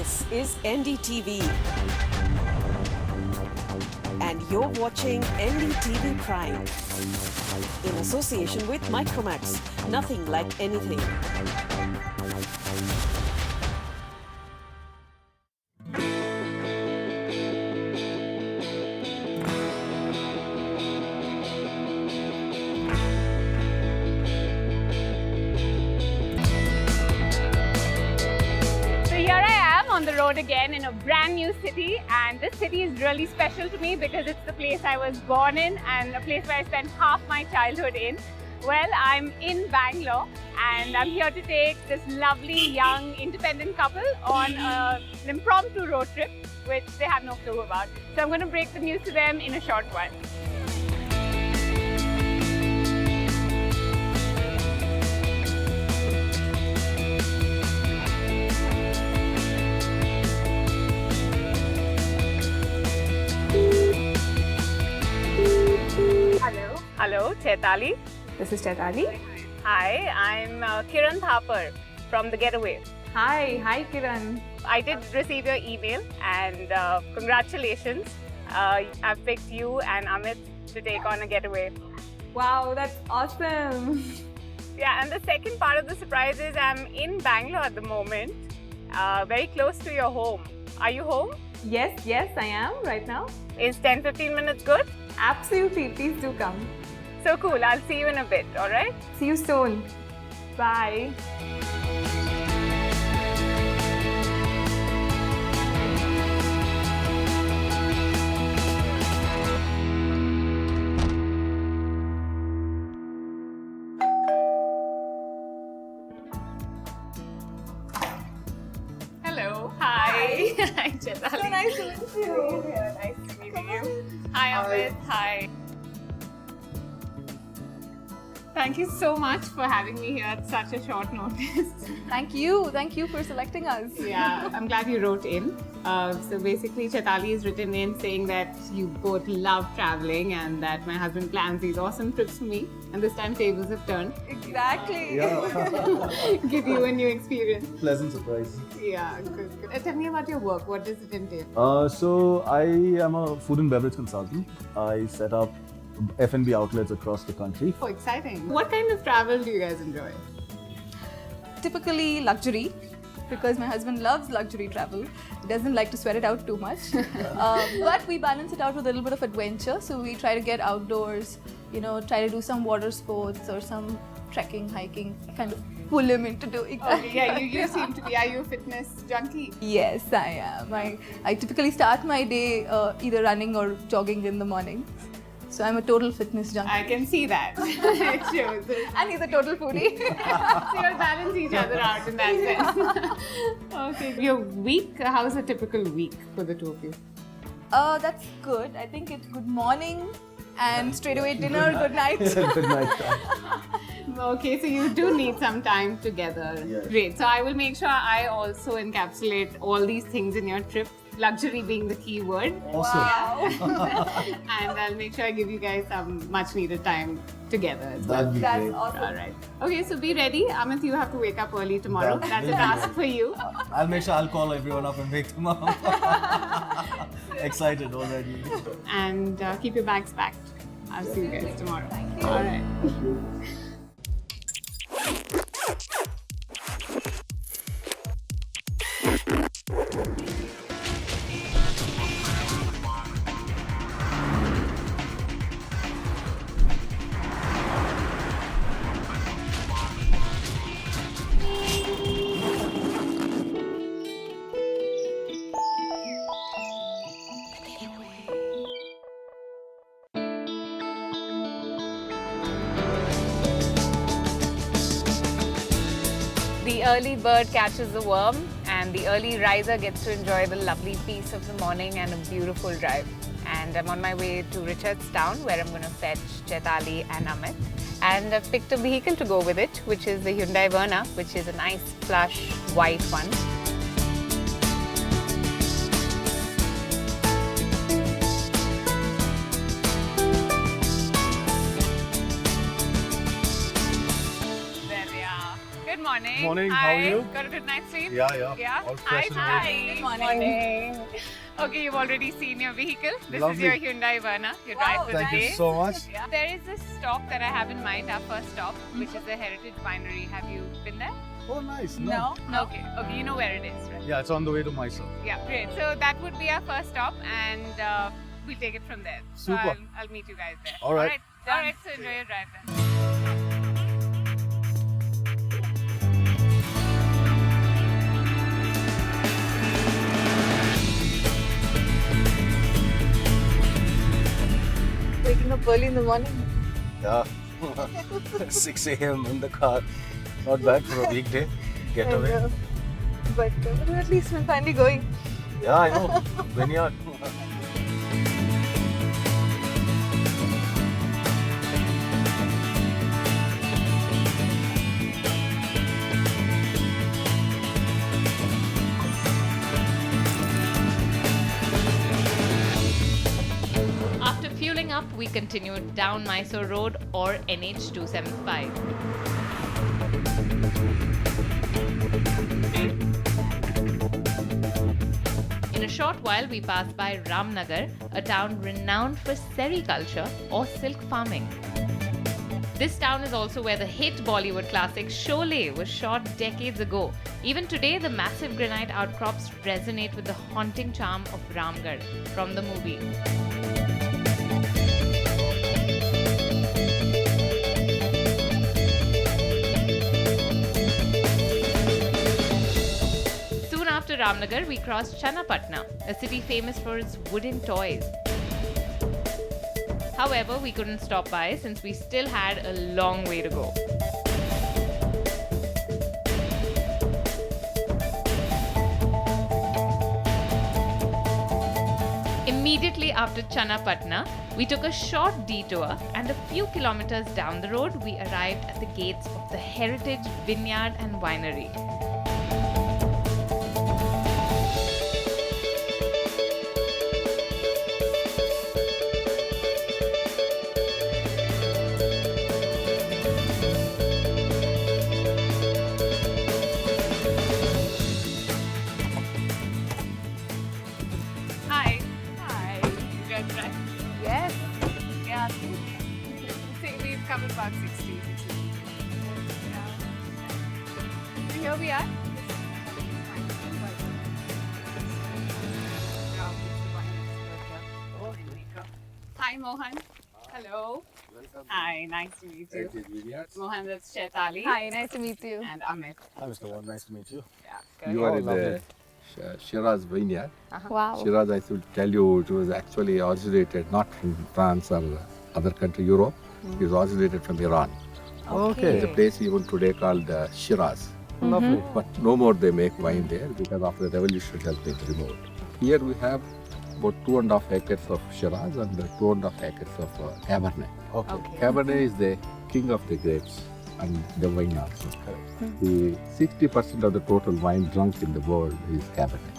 This is NDTV. And you're watching NDTV Prime. In association with Micromax. Nothing like anything. On the road again in a brand new city, and this city is really special to me because it's the place I was born in and a place where I spent half my childhood in. Well, I'm in Bangalore and I'm here to take this lovely young independent couple on an impromptu road trip which they have no clue about. So I'm going to break the news to them in a short while. Hello, Chaitali. This is Chaitali. Hi, I'm Kiran Thapar from the Getaway. Hi Kiran. I did receive your email and congratulations. I've picked you and Amit to take on a getaway. Wow, that's awesome. Yeah, and the second part of the surprise is I'm in Bangalore at the moment, very close to your home. Are you home? Yes, I am right now. Is 10-15 minutes good? Absolutely, please do come. So cool, I'll see you in a bit, alright? See you soon. Bye. Hello. Hi. Hi, Chaitali. So nice to meet you. Nice to meet you. Hi, Amit. Hi. Thank you so much for having me here at such a short notice. Thank you for selecting us. Yeah, I'm glad you wrote in. So basically, Chaitali has written in saying that you both love traveling and that my husband plans these awesome trips for me. And this time tables have turned. Exactly. Yeah. Give you a new experience. Pleasant surprise. Yeah, good. Tell me about your work. What does it entail? So I am a food and beverage consultant. I set up F&B outlets across the country. Oh, exciting. What kind of travel do you guys enjoy? Typically luxury, because my husband loves luxury travel. He doesn't like to sweat it out too much. But we balance it out with a little bit of adventure. So we try to get outdoors, try to do some water sports or some trekking, hiking, kind of pull him into doing that. Okay, yeah, you seem to be. Are you a fitness junkie? Yes, I am. I typically start my day either running or jogging in the morning. So I'm a total fitness junkie. I can see that. It shows. And he's a total foodie. So you'll balance each other out in that sense. Okay. Your week, how's a typical week for the two of you? That's good. I think it's good morning and straight away dinner, good night. Good night. Okay, so you do need some time together. Yes. Great. So I will make sure I also encapsulate all these things in your trip. Luxury being the key word. Awesome. Wow. And I'll make sure I give you guys some much needed time together as well. That'd be That's great. awesome. All right. Okay, so be ready. Amit, you have to wake up early tomorrow. That's a task for you. I'll make sure I'll call everyone up and wake them up. Excited already. And keep your bags packed. I'll see you guys tomorrow. Thank you. All right. The early bird catches the worm and the early riser gets to enjoy the lovely peace of the morning and a beautiful drive. And I'm on my way to Richardstown where I'm going to fetch Chaitali and Amit. And I've picked a vehicle to go with it, which is the Hyundai Verna, which is a nice plush white one. There we are. Good morning. morning. Morning, Hi. how are you? Got a good night's sleep? Yeah. Yeah. All Hi. fresh and Hi. Good morning. Okay, you've already seen your vehicle. This Lovely. is your Hyundai Verna. Your drive for the Thank day. you so much. Yeah. There is this stop that I have in mind, our first stop, which is the Heritage Winery. Have you been there? Oh, nice. No. Okay, you know where it is, right? Yeah, it's on the way to Mysore. Yeah, great. So that would be our first stop, and we'll take it from there. So Super. I'll meet you guys there. All right. All right, so enjoy your drive then. Waking up early in the morning. Yeah. 6 a.m. in the car. Not bad for a weekday. Getaway. I know. But at least we're finally going. Yeah, I know. Vineyard. After fueling up, we continued down Mysore Road or NH 275. In a short while, we passed by Ramnagar, a town renowned for Serai culture or silk farming. This town is also where the hit Bollywood classic Sholay was shot decades ago. Even today, the massive granite outcrops resonate with the haunting charm of Ramgarh from the movie. Soon after Ramnagar, we crossed Channapatna, a city famous for its wooden toys. However, we couldn't stop by since we still had a long way to go. Immediately after Channapatna, we took a short detour, and a few kilometers down the road, we arrived at the gates of the Heritage Vineyard and Winery. Hi. Hi. You guys right? Yes. Yeah. See, we've covered about 60. Yeah. So here we are. Hi, Mohan. Hello. Hi, nice to meet you. Mohan, that's Chaitali. Hi, nice to meet you. And Amit. Hi, Mr. One. Nice to meet you. Yeah, good. You are in lovely. the Shiraz vineyard. Wow. Shiraz, I should tell you, it was actually originated not from France or other country, Europe. It was originated from Iran. Okay. It's a place even today called Shiraz. Lovely. But no more they make wine there because after the revolution it has been removed. Here we have about 2.5 acres of Shiraz and 2.5 acres of Cabernet. Okay. Cabernet is the king of the grapes and the wine also. The 60% of the total wine drunk in the world is Cabernet.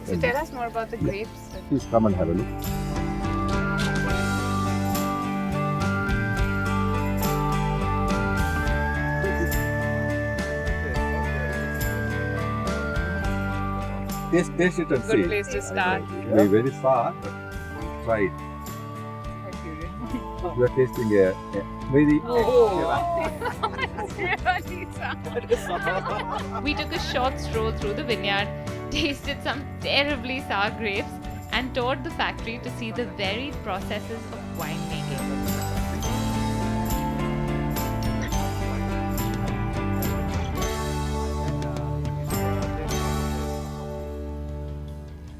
So tell us more about the grapes. Please come and have a look. Taste it and see. Good place to start. Very, very far, but try it. You are tasting a very. We took a short stroll through the vineyard, tasted some terribly sour grapes, and toured the factory to see the varied processes of winemaking.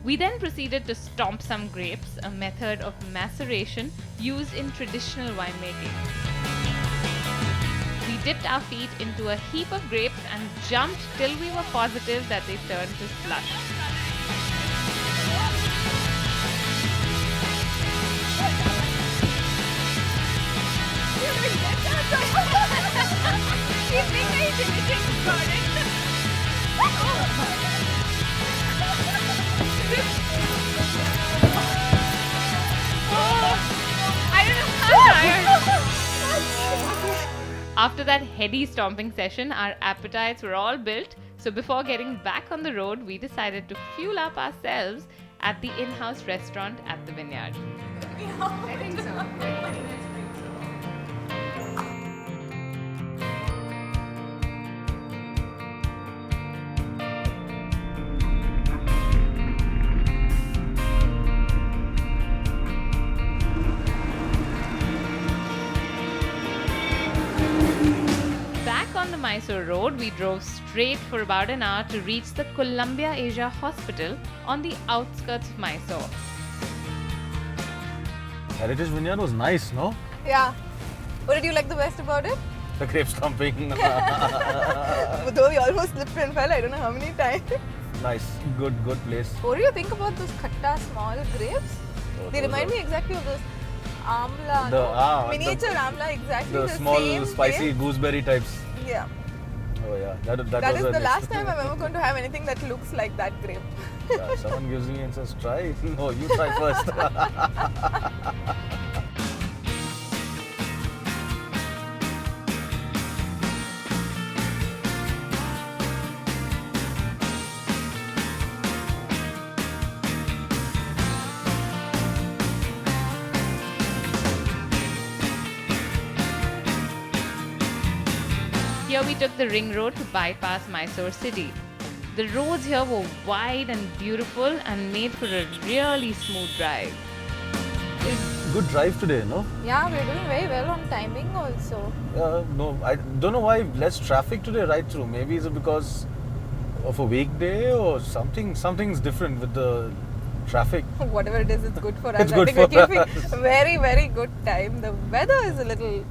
We then proceeded to stomp some grapes, a method of maceration used in traditional winemaking. We dipped our feet into a heap of grapes and jumped till we were positive that they turned to slush. After that heady stomping session, our appetites were all built. So before getting back on the road, we decided to fuel up ourselves at the in-house restaurant at the Vineyard. I think so. On the Mysore road, we drove straight for about an hour to reach the Columbia Asia Hospital on the outskirts of Mysore. Heritage Vineyard was nice, no? Yeah. What did you like the best about it? The grape stomping. Though we almost slipped and fell, I don't know how many times. Nice, good place. What do you think about those khatta small grapes? They remind me exactly of those amla, miniature amla, exactly the the small same spicy taste. gooseberry types. Yeah. Oh yeah, that That was is a the mix. last time I'm ever going to have anything that looks like that grape. Yeah, someone gives me and says, try. No, you try first. Here we took the ring road to bypass Mysore city. The roads here were wide and beautiful and made for a really smooth drive. Good drive today, no? Yeah, we're doing very well on timing also. No, I don't know why less traffic today right through. Maybe is it because of a weekday or something? Something's different with the traffic. Whatever it is, it's good for us. It's good I think for we're keeping us. a very, very good time. The weather is a little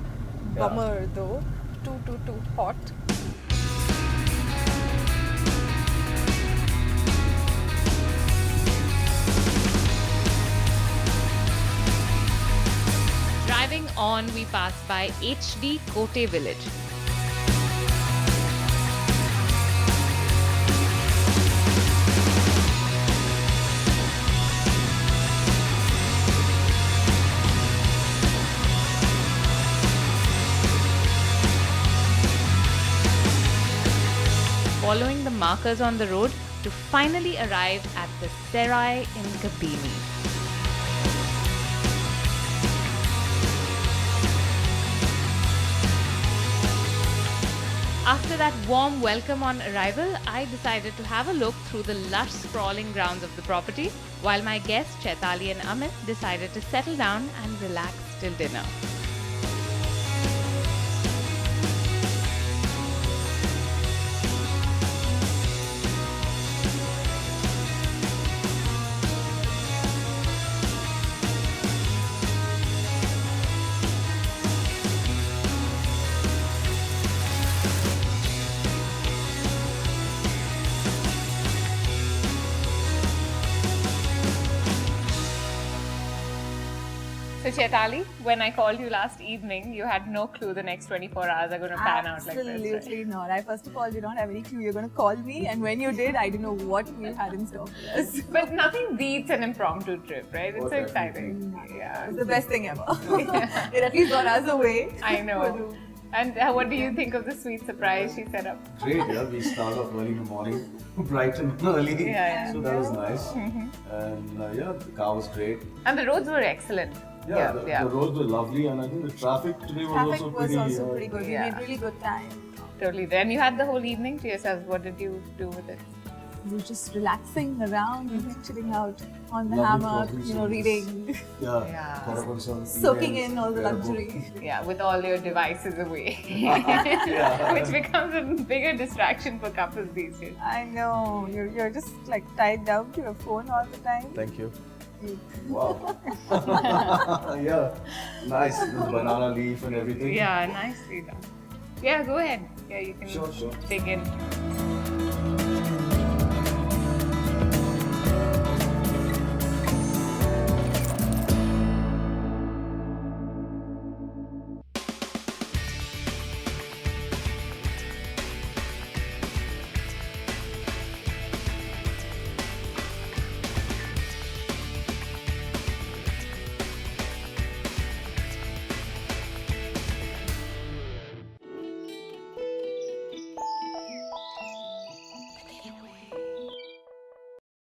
bummer though. Too hot. Driving on, we passed by HD Kote village. Following the markers on the road to finally arrive at the Serai in Kabini. After that warm welcome on arrival, I decided to have a look through the lush sprawling grounds of the property, while my guests Chaitali and Amit decided to settle down and relax till dinner. So Chaitali, when I called you last evening, you had no clue the next 24 hours are going to pan out like this. Absolutely not. I first of all did not have any clue you're going to call me, and when you did, I didn't know what you had in store for us. But nothing beats an impromptu trip, right? It's so exciting. Yeah. It's the best thing ever. It at least got us away. I know. And what do you think of the sweet surprise she set up? Great, yeah. We start off early in the morning, bright and early. Yeah. So that was nice. And the car was great. And the roads were excellent. The roads were lovely, and I think the traffic today was also pretty good. Yeah. We made really good time. Totally. And you had the whole evening to yourselves. What did you do with it? We were just relaxing around, chilling out on the Lovely hammock, coffee reading, Yeah. soaking in all the luxury. Yeah, with all your devices away. Which becomes a bigger distraction for couples these days. I know, you're just like tied down to your phone all the time. Thank you. Wow. Yeah. Nice. With banana leaf and everything. Yeah, nicely done. Yeah, go ahead. Yeah, you can Sure. dig in.